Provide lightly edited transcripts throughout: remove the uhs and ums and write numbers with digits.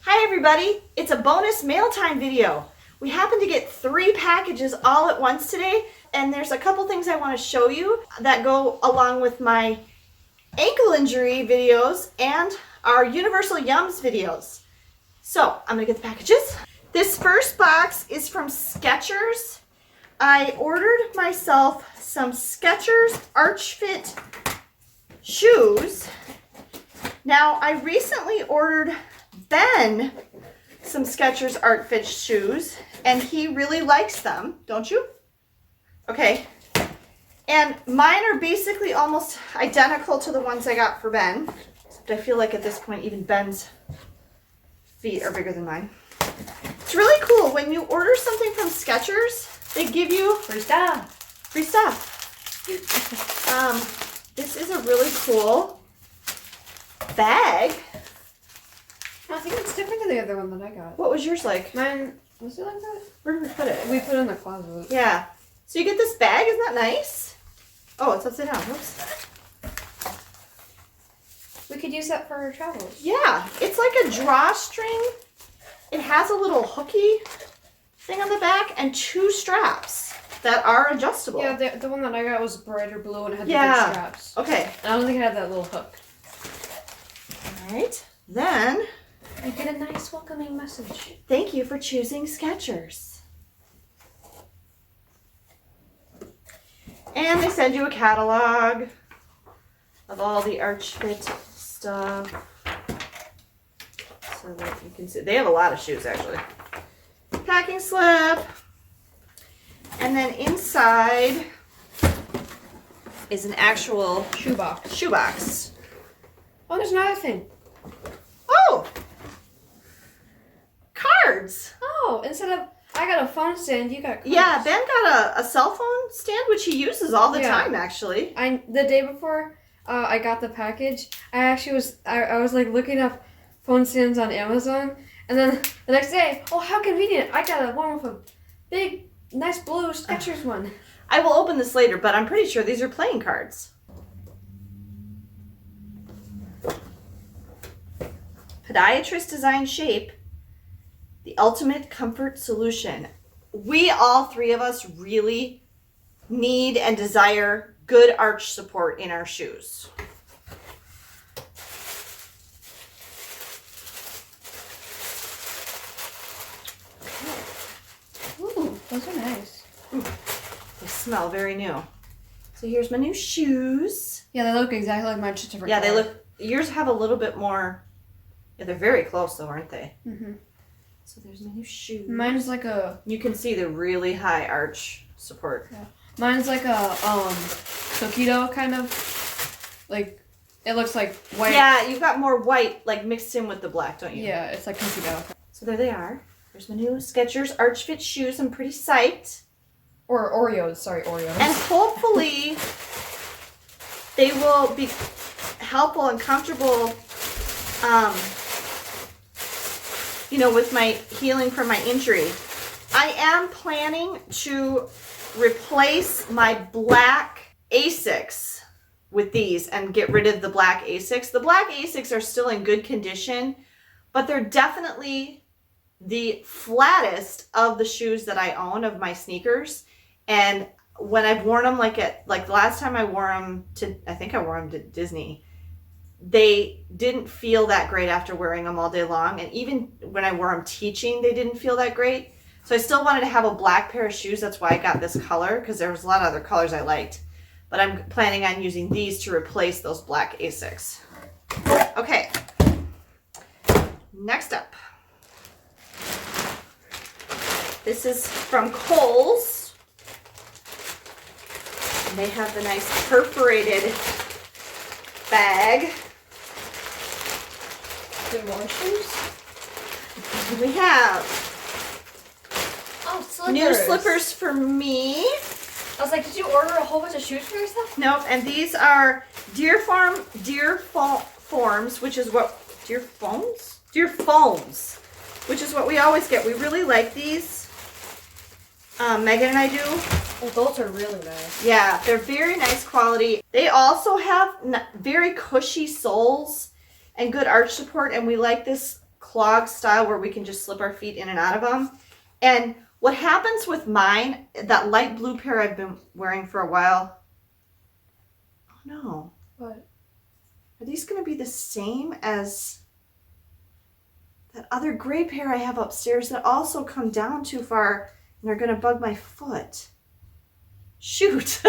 Hi everybody, it's a bonus mail time video. We happened to get 3 packages all at once today, and there's a couple things I want to show you that go along with my ankle injury videos and our Universal Yums videos. So I'm gonna get the packages. This first box is from Skechers. I ordered myself some Skechers ArchFit shoes. Now I recently ordered Ben some Skechers ArchFit shoes, and he really likes them, don't you? Okay. And mine are basically almost identical to the ones I got for Ben, except I feel like at this point even Ben's feet are bigger than mine. It's really cool. When you order something from Skechers, they give you free stuff. Free stuff. This is a really cool bag. I think it's different than the other one that I got. What was yours like? Mine, was it like that? Where did we put it? We put it in the closet. Yeah. So you get this bag, isn't that nice? Oh, it's upside down. Oops. We could use that for our travels. Yeah, it's like a drawstring. It has a little hooky thing on the back and 2 straps that are adjustable. Yeah, the one that I got was brighter blue and it had the big straps. Okay. I don't think it had that little hook. All right. Then I get a nice welcoming message. Thank you for choosing Skechers. And they send you a catalog of all the ArchFit stuff so that you can see. They have a lot of shoes actually. Packing slip. And then inside is an actual shoebox. Oh, there's another thing. Oh! Cards! Oh, instead of, I got a phone stand, you got cards. Yeah, Ben got a cell phone stand, which he uses all the time, actually. The day before I got the package, I was like looking up phone stands on Amazon, and then the next day, oh, how convenient, I got one with a big, nice blue Skechers one. I will open this later, but I'm pretty sure these are playing cards. Podiatrist design shape, the ultimate comfort solution. We, all 3 of us, really need and desire good arch support in our shoes. Ooh, those are nice. Ooh, they smell very new. So here's my new shoes. Yeah, they look exactly like mine, just different Yeah, color. they look, yours have a little bit more, yeah, they're very close though, aren't they? Mm-hmm. So there's my new shoes. Mine's like a... You can see the really high arch support. Yeah. Mine's like a cookie dough kind of. Like, it looks like white. Yeah, you've got more white like mixed in with the black, don't you? Yeah, it's like cookie dough. So there they are. There's my new Skechers ArchFit shoes. I'm pretty psyched. Or Oreos, sorry, Oreos. And hopefully they will be helpful and comfortable, with my healing from my injury. I am planning to replace my black Asics with these and get rid of the black Asics. The black Asics are still in good condition, but they're definitely the flattest of the shoes that I own, of my sneakers. And when I've worn them, like the last time I wore them I think I wore them to Disney, they didn't feel that great after wearing them all day long. And even when I wore them teaching, they didn't feel that great. So I still wanted to have a black pair of shoes. That's why I got this color, because there was a lot of other colors I liked. But I'm planning on using these to replace those black Asics. Okay. Next up. This is from Kohl's. And they have the nice perforated bag. Good more shoes? We have slippers. New slippers for me. I was like, did you order a whole bunch of shoes for yourself? Nope, and these are Deer Foams, which is what, Deer Foams, which is what we always get. We really like these. Megan and I do. Well, those are really nice. Yeah, they're very nice quality. They also have very cushy soles and good arch support, and we like this clog style where we can just slip our feet in and out of them. And what happens with mine, that light blue pair I've been wearing for a while. Oh no. What? Are these going to be the same as that other gray pair I have upstairs that also come down too far and they're going to bug my foot? Shoot.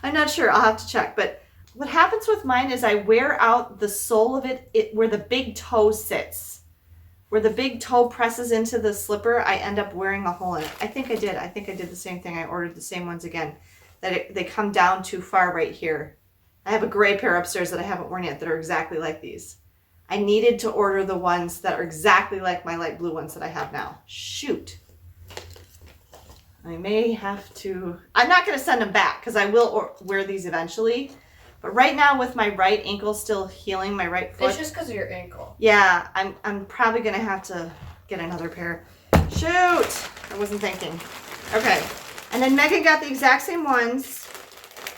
I'm not sure. I'll have to check. But what happens with mine is I wear out the sole of it where the big toe sits. Where the big toe presses into the slipper, I end up wearing a hole in it. I think I did. I think I did the same thing. I ordered the same ones again. They come down too far right here. I have a gray pair upstairs that I haven't worn yet that are exactly like these. I needed to order the ones that are exactly like my light blue ones that I have now. Shoot. I may have to... I'm not going to send them back because I will wear these eventually. But right now with my right ankle still healing, my right foot... It's just because of your ankle. Yeah, I'm probably going to have to get another pair. Shoot! I wasn't thinking. Okay. And then Megan got the exact same ones.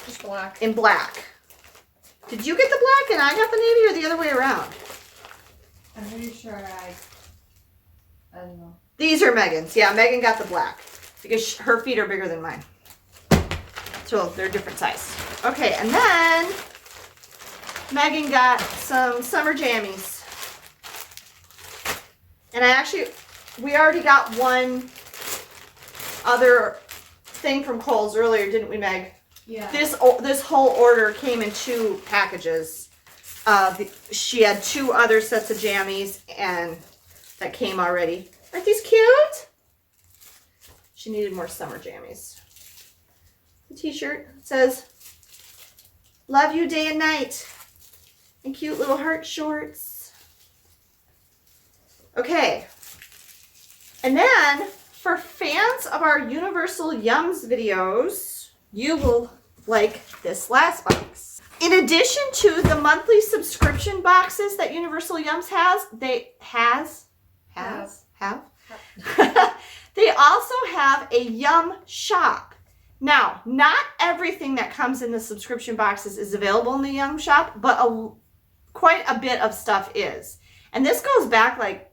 Just black. In black. Did you get the black and I got the navy or the other way around? I'm pretty sure I don't know. These are Megan's. Yeah, Megan got the black because her feet are bigger than mine. So they're different size. Okay, and then Megan got some summer jammies. And we already got one other thing from Kohl's earlier, didn't we, Meg? Yeah. This whole order came in 2 packages. She had 2 other sets of jammies and that came already. Aren't these cute? She needed more summer jammies. The t-shirt says, "Love you day and night." And cute little heart shorts. Okay. And then for fans of our Universal Yums videos, you will like this last box. In addition to the monthly subscription boxes that Universal Yums has, they also have a Yum shop. Now, not everything that comes in the subscription boxes is available in the Yum shop, but quite a bit of stuff is. And this goes back like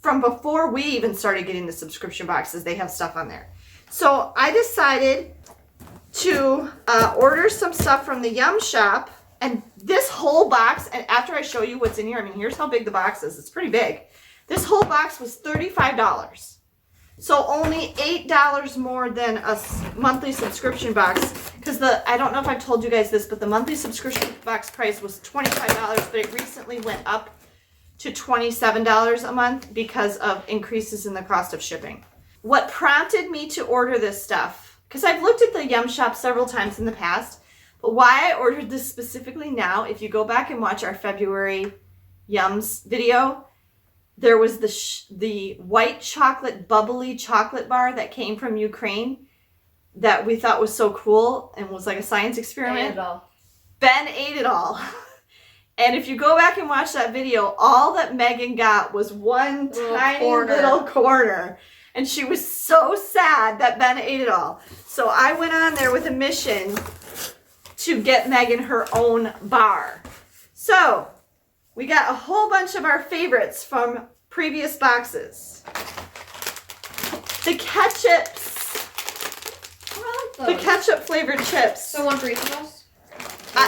from before we even started getting the subscription boxes. They have stuff on there. So I decided to order some stuff from the Yum shop, and this whole box, and after I show you what's in here, I mean, here's how big the box is. It's pretty big. This whole box was $35. So only $8 more than a monthly subscription box, because I don't know if I've told you guys this, but the monthly subscription box price was $25, but it recently went up to $27 a month because of increases in the cost of shipping. What prompted me to order this stuff, because I've looked at the Yum shop several times in the past, but why I ordered this specifically now, if you go back and watch our February Yums video, there was the white chocolate, bubbly chocolate bar that came from Ukraine that we thought was so cool and was like a science experiment. Ben ate it all. And if you go back and watch that video, all that Megan got was one tiny little corner. And she was so sad that Ben ate it all. So I went on there with a mission to get Megan her own bar. So we got a whole bunch of our favorites from previous boxes. The ketchups. I like those. The ketchup flavored chips. So one for each of us?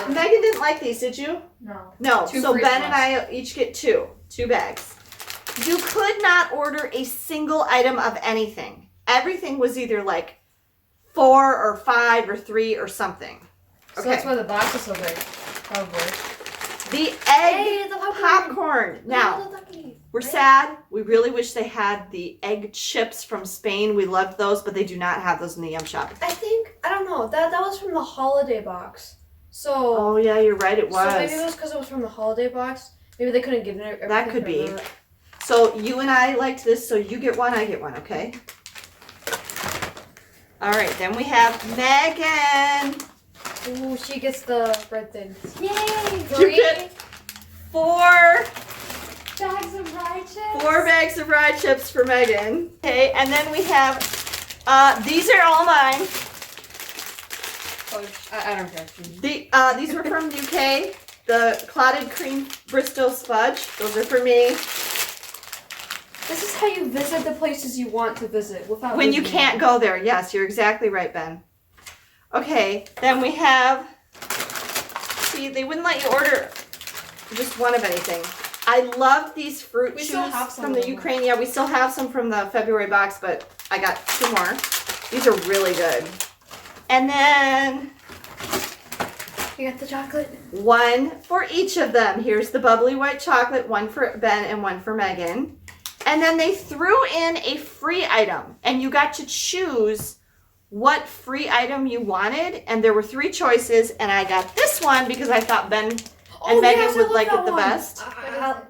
Megan didn't like these, did you? No. No. Two So for Ben each and of I each get two bags. You could not order a single item of anything. Everything was either like 4 or 5 or 3 or something. So Okay. that's why the box is so big. Probably. The egg the popcorn. Now, we're sad. We really wish they had the egg chips from Spain. We loved those, but they do not have those in the Yum shop. I don't know. That was from the holiday box. So. Oh, yeah, you're right. It was. So maybe it was because it was from the holiday box. Maybe they couldn't give it everything. That could be. That. So you and I liked this, so you get one, I get one, okay? All right, then we have Megan. Ooh, she gets the red thing. Yay! You get 4 bags of rye chips. 4 bags of rye chips for Megan. Okay, and then we have, these are all mine. Oh, I don't care. These were from the UK. The clotted cream Bristol fudge. Those are for me. This is how you visit the places you want to visit without When you visiting can't them. go there. Yes, you're exactly right, Ben. Okay, then we have, see, they wouldn't let you order just one of anything. I love these fruit We chews still have some from of the them. Ukraine. Yeah, we still have some from the February box, but I got 2 more. These are really good. And then You got the chocolate? one for each of them. Here's the bubbly white chocolate, one for Ben and one for Megan. And then they threw in a free item, and you got to choose what free item you wanted. And there were 3 choices, and I got this one because I thought Ben and Megan yes, I would love like that it the one. best.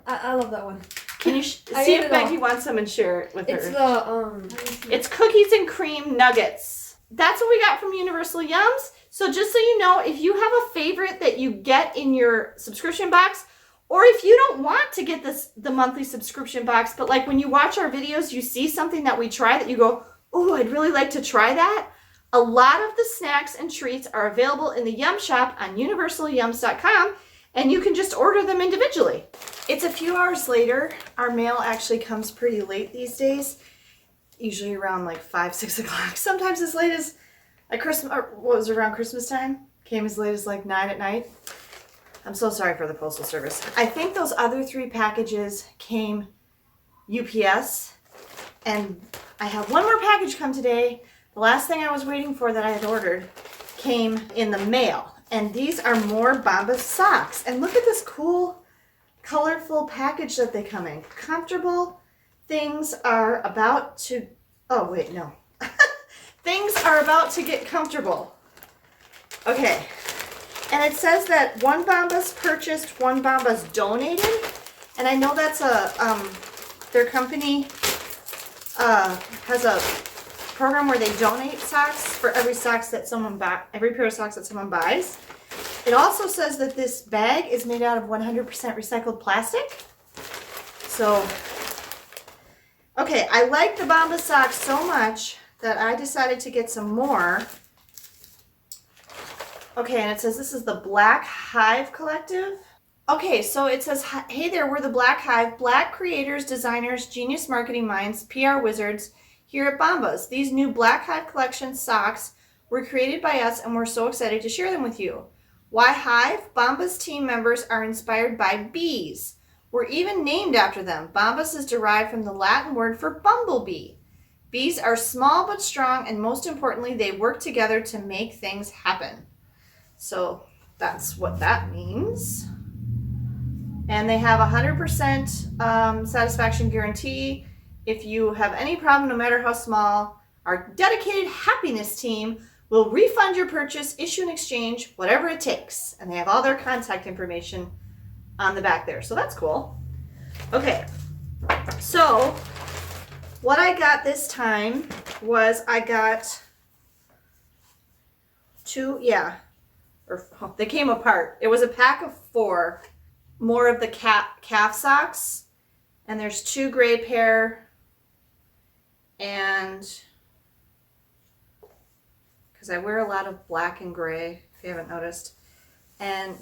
I love that one. Can you I see ate if it Maggie all. wants some and share it with It's her? the It's cookies and cream nuggets. That's what we got from Universal Yums. So just so you know, if you have a favorite that you get in your subscription box, or if you don't want to get the monthly subscription box, but like when you watch our videos, you see something that we try that you go, oh, I'd really like to try that. A lot of the snacks and treats are available in the Yum Shop on universalyums.com, and you can just order them individually. It's a few hours later. Our mail actually comes pretty late these days, usually around like 5, 6 o'clock. Sometimes as late as like Christmas, or what was it, around Christmas time? Came as late as like 9 at night. I'm so sorry for the Postal Service. I think those other 3 packages came UPS, and I have one more package come today. The last thing I was waiting for that I had ordered came in the mail, and these are more Bombas socks. And look at this cool, colorful package that they come in. Comfortable. Things are about to, oh wait, no. Things are about to get comfortable. Okay. And it says that 1 Bombas purchased, 1 Bombas donated. And I know that's their company has a program where they donate socks for every every pair of socks that someone buys. It also says that this bag is made out of 100% recycled plastic. So, okay, I like the Bombas socks so much that I decided to get some more. Okay, and it says this is the Black Hive Collective. Okay, so it says, hey there, we're the Black Hive, Black creators, designers, genius marketing minds, PR wizards here at Bombas. These new Black Hive collection socks were created by us, and we're so excited to share them with you. Why Hive? Bombas team members are inspired by bees. We're even named after them. Bombas is derived from the Latin word for bumblebee. Bees are small but strong, and most importantly, they work together to make things happen. So that's what that means. And they have 100% satisfaction guarantee. If you have any problem, no matter how small, our dedicated happiness team will refund your purchase, issue an exchange, whatever it takes. And they have all their contact information on the back there. So that's cool. Okay, so what I got this time was I got 2, they came apart. It was a pack of 4, more of the calf socks, and there's 2 gray pair, and because I wear a lot of black and gray, if you haven't noticed, and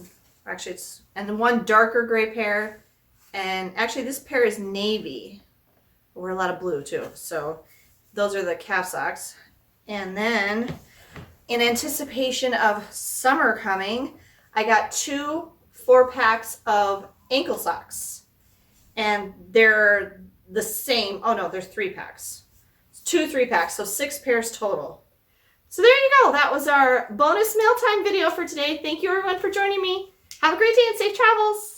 actually and 1 darker gray pair, and actually this pair is navy. I wear a lot of blue too, so those are the calf socks. And then in anticipation of summer coming, I got 2 4-packs of ankle socks, and they're the same. Oh no, there's 3 packs. It's 2 3-packs, so 6 pairs total. So there you go. That was our bonus mail time video for today. Thank you everyone for joining me. Have a great day and safe travels.